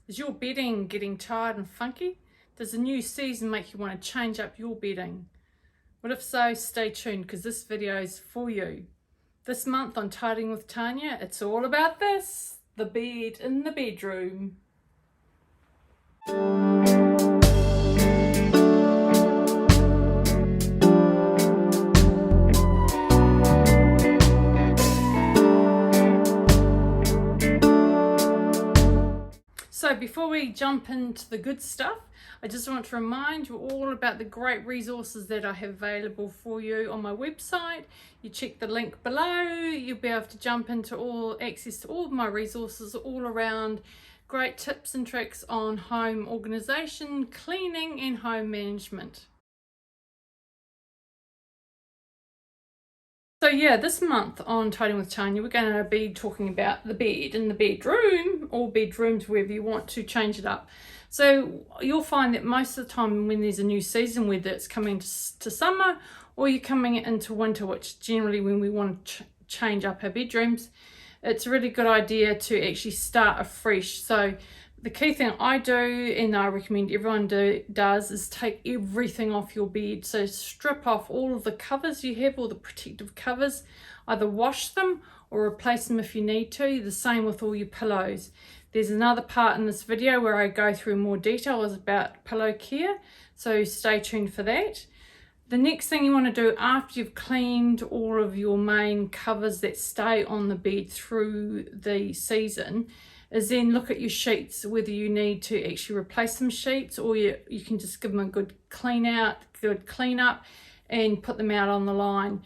Is your bedding getting tired and funky? Does the new season make you want to change up your bedding? Well, if so, stay tuned because this video is for you. This month on Tidying with Tania, it's all about this, the bed in the bedroom. So before we jump into the good stuff, I just want to remind you all about the great resources that I have available for you on my website. You check the link below, you'll be able to jump into access to all of my resources all around great tips and tricks on home organisation, cleaning and home management. So yeah, this month on Tidying with Tania, we're going to be talking about the bed in the bedroom, or bedrooms, wherever you want to change it up. So you'll find that most of the time when there's a new season, whether it's coming to summer or you're coming into winter, which is generally when we want to change up our bedrooms, it's a really good idea to actually start afresh. So the key thing I do, and I recommend everyone does, is take everything off your bed. So strip off all of the covers you have, all the protective covers, either wash them or replace them if you need to. The same with all your pillows. There's another part in this video where I go through more details about pillow care, so stay tuned for that. The next thing you want to do after you've cleaned all of your main covers that stay on the bed through the season is then look at your sheets, whether you need to actually replace some sheets or you can just give them a good clean up and put them out on the line.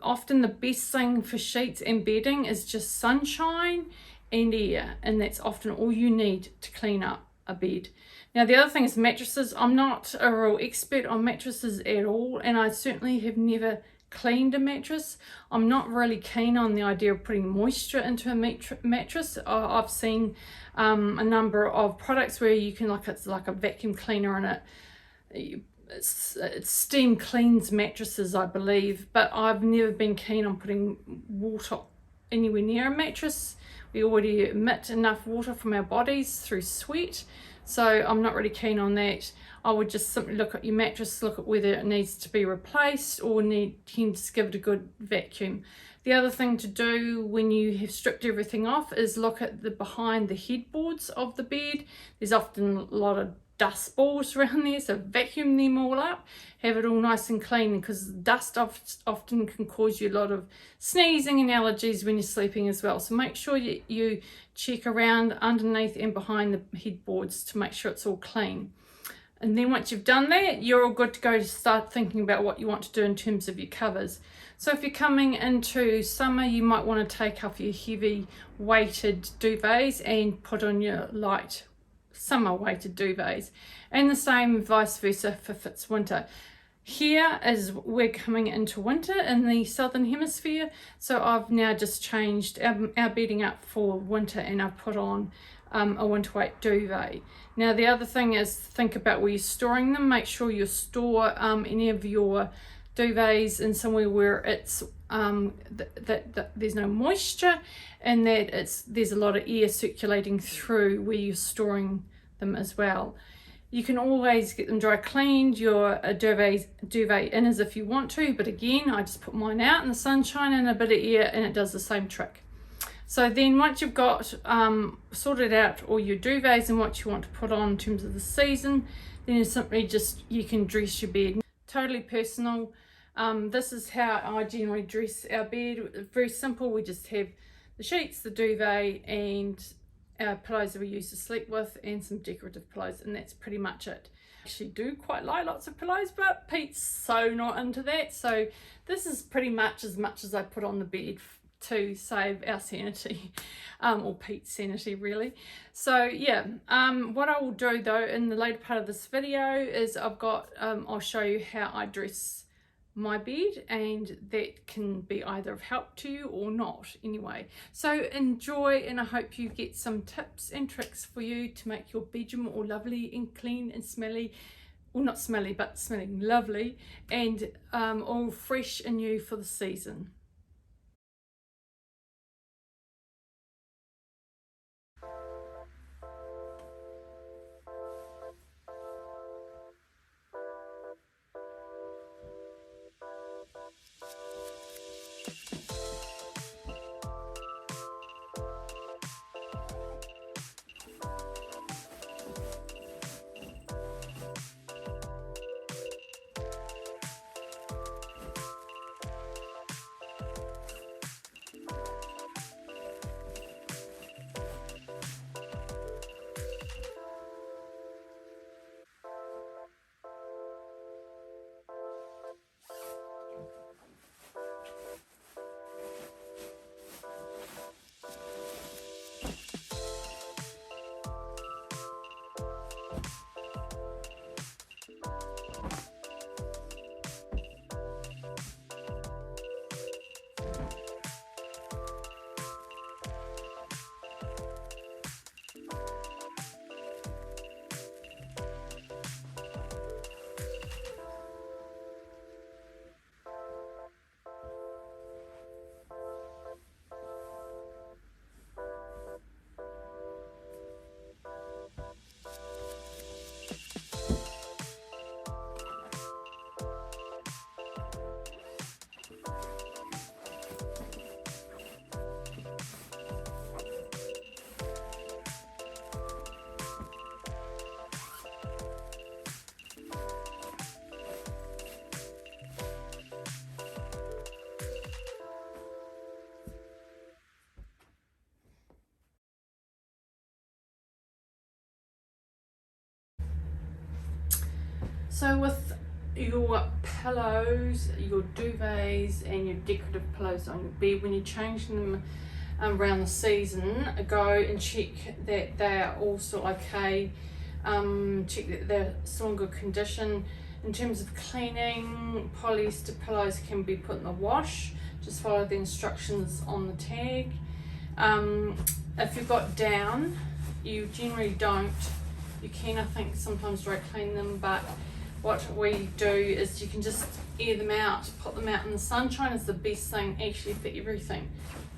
Often the best thing for sheets and bedding is just sunshine and air, and that's often all you need to clean up a bed. Now the other thing is mattresses. I'm not a real expert on mattresses at all, and I certainly have never cleaned a mattress. I'm not really keen on the idea of putting moisture into a mattress. I've seen a number of products where you can, it's like a vacuum cleaner and it steam cleans mattresses, I believe, but I've never been keen on putting water anywhere near a mattress. We already emit enough water from our bodies through sweat, so I'm not really keen on that. I would just simply look at your mattress, look at whether it needs to be replaced or you can just give it a good vacuum. The other thing to do when you have stripped everything off is look at behind the headboards of the bed. There's often a lot of dust balls around there, so vacuum them all up, have it all nice and clean, because dust often can cause you a lot of sneezing and allergies when you're sleeping as well. So make sure you check around underneath and behind the headboards to make sure it's all clean. And then once you've done that, you're all good to go to start thinking about what you want to do in terms of your covers. So if you're coming into summer, you might want to take off your heavy weighted duvets and put on your light summer weighted duvets, and the same vice versa if it's winter. Here is we're coming into winter in the southern hemisphere, so I've now just changed our bedding up for winter, and I've put on a winter weight duvet. Now the other thing is think about where you're storing them. Make sure you store any of your duvets in somewhere where it's that there's no moisture and that there's a lot of air circulating through where you're storing them as well. You can always get them dry cleaned, your duvet inners if you want to, but again I just put mine out in the sunshine and a bit of air and it does the same trick. So then once you've got sorted out all your duvets and what you want to put on in terms of the season, then it's simply you can dress your bed. Totally personal. This is how I generally dress our bed. Very simple. We just have the sheets, the duvet, and our pillows that we use to sleep with, and some decorative pillows, and that's pretty much it. I actually do quite like lots of pillows, but Pete's so not into that, so this is pretty much as I put on the bed to save our sanity, or Pete's sanity really. So yeah, what I will do though in the later part of this video is I'll show you how I dress my bed, and that can be either of help to you or not anyway. So enjoy, and I hope you get some tips and tricks for you to make your bedroom all lovely and clean and smelly, well not smelly but smelling lovely, and all fresh and new for the season. So with your pillows, your duvets and your decorative pillows on your bed, when you're changing them around the season, go and check that they're all still okay. Check that they're still in good condition. In terms of cleaning, polyester pillows can be put in the wash. Just follow the instructions on the tag. If you've got down, you generally don't. You can, I think, sometimes dry clean them, but what we do is you can just air them out, put them out in the sunshine is the best thing actually for everything.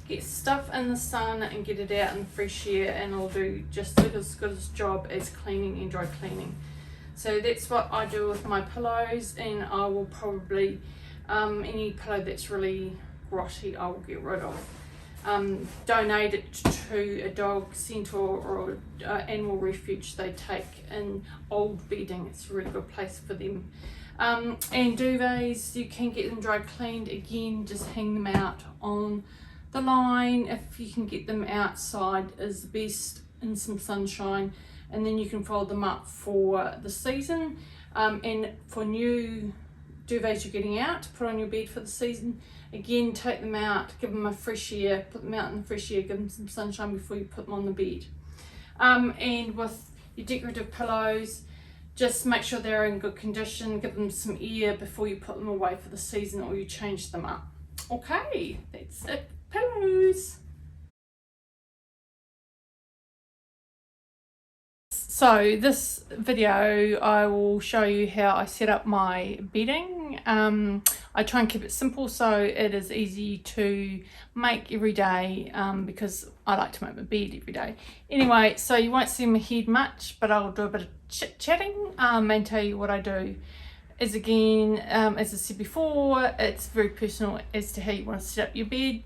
Get stuff in the sun and get it out in the fresh air, and it'll do just as good a job as cleaning and dry cleaning. So that's what I do with my pillows, and I will probably, any pillow that's really grotty, I will get rid of. Donate it to a dog centre or animal refuge they take in old bedding. It's a really good place for them. And duvets, you can get them dry cleaned. Again, just hang them out on the line. If you can get them outside is the best in some sunshine, and then you can fold them up for the season. And for new duvets you're getting out to put on your bed for the season, again, take them out, give them a fresh air, put them out in the fresh air, give them some sunshine before you put them on the bed. And with your decorative pillows, just make sure they're in good condition, give them some air before you put them away for the season or you change them up. Okay, that's it, pillows. So this video I will show you how I set up my bedding. I try and keep it simple so it is easy to make every day, because I like to make my bed every day. Anyway, so you won't see my head much, but I'll do a bit of chit-chatting and tell you what I do. As again, as I said before, it's very personal as to how you want to set up your bed.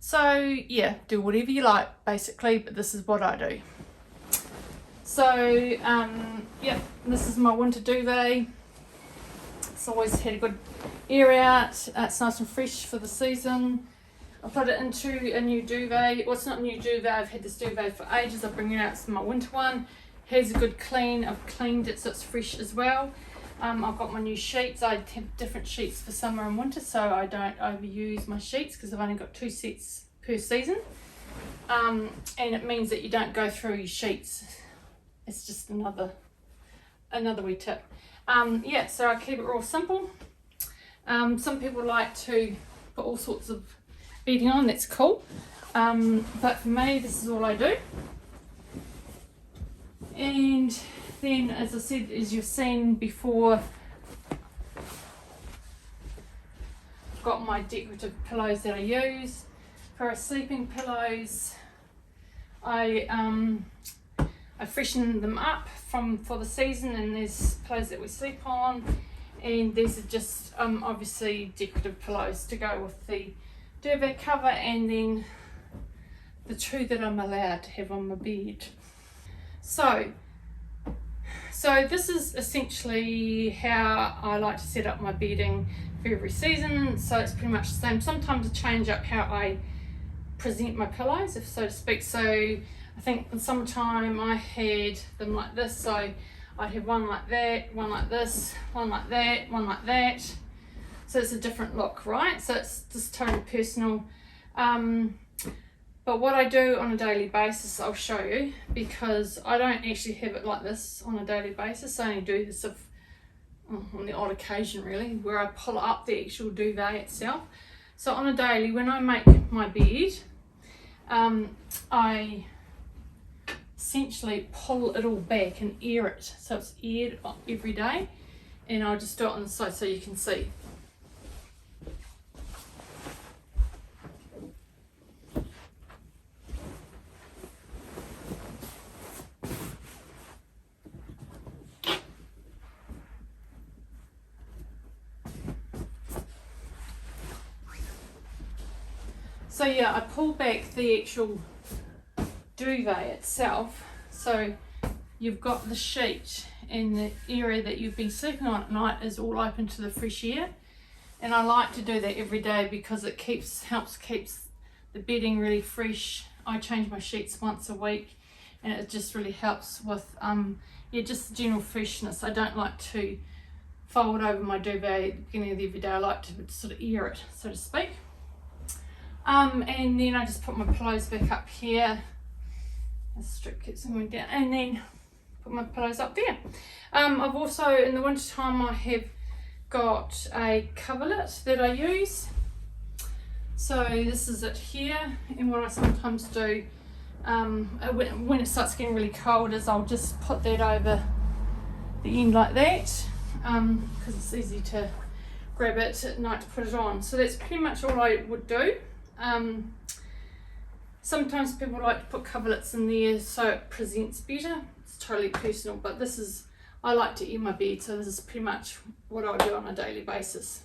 So yeah, do whatever you like basically, but this is what I do. So, yeah, this is my winter duvet. It's always had a good air out. It's nice and fresh for the season. I put it into a new duvet. Well, it's not a new duvet. I've had this duvet for ages. I bring it out. It's my winter one. Has a good clean. I've cleaned it so it's fresh as well. I've got my new sheets. I have different sheets for summer and winter, so I don't overuse my sheets because I've only got 2 sets per season. And it means that you don't go through your sheets. It's just another wee tip. Yeah, so I keep it real simple. Some people like to put all sorts of bedding on, that's cool. But for me, this is all I do. And then, as I said, as you've seen before, I've got my decorative pillows that I use. For our sleeping pillows, I freshen them up for the season, and there's pillows that we sleep on, and these are just obviously decorative pillows to go with the duvet cover, and then the 2 that I'm allowed to have on my bed. So this is essentially how I like to set up my bedding for every season. So it's pretty much the same. Sometimes I change up how I present my pillows, if so to speak. So I think in summertime I had them like this, so I'd have one like that, one like this, one like that, one like that. So it's a different look, right? So it's just totally personal. But what I do on a daily basis, I'll show you, because I don't actually have it like this on a daily basis. I only do this on the odd occasion really, where I pull up the actual duvet itself. So on a daily, when I make my bed, I essentially pull it all back and air it, so it's aired every day, and I'll just do it on the side so you can see. So yeah, I pull back the actual duvet itself, so you've got the sheet, and the area that you've been sleeping on at night is all open to the fresh air. And I like to do that every day because it helps keep the bedding really fresh. I change my sheets once a week, and it just really helps with yeah, just the general freshness. I don't like to fold over my duvet at the beginning of every day. I like to sort of air it, so to speak. And then I just put my pillows back up here. The strip keeps going down, and then put my pillows up there. I've also, in the winter time, I have got a coverlet that I use. So this is it here, and what I sometimes do when it starts getting really cold is I'll just put that over the end like that, because it's easy to grab it at night to put it on. So that's pretty much all I would do. Sometimes people like to put coverlets in there so it presents better. It's totally personal, but I like to air my bed, so this is pretty much what I do on a daily basis.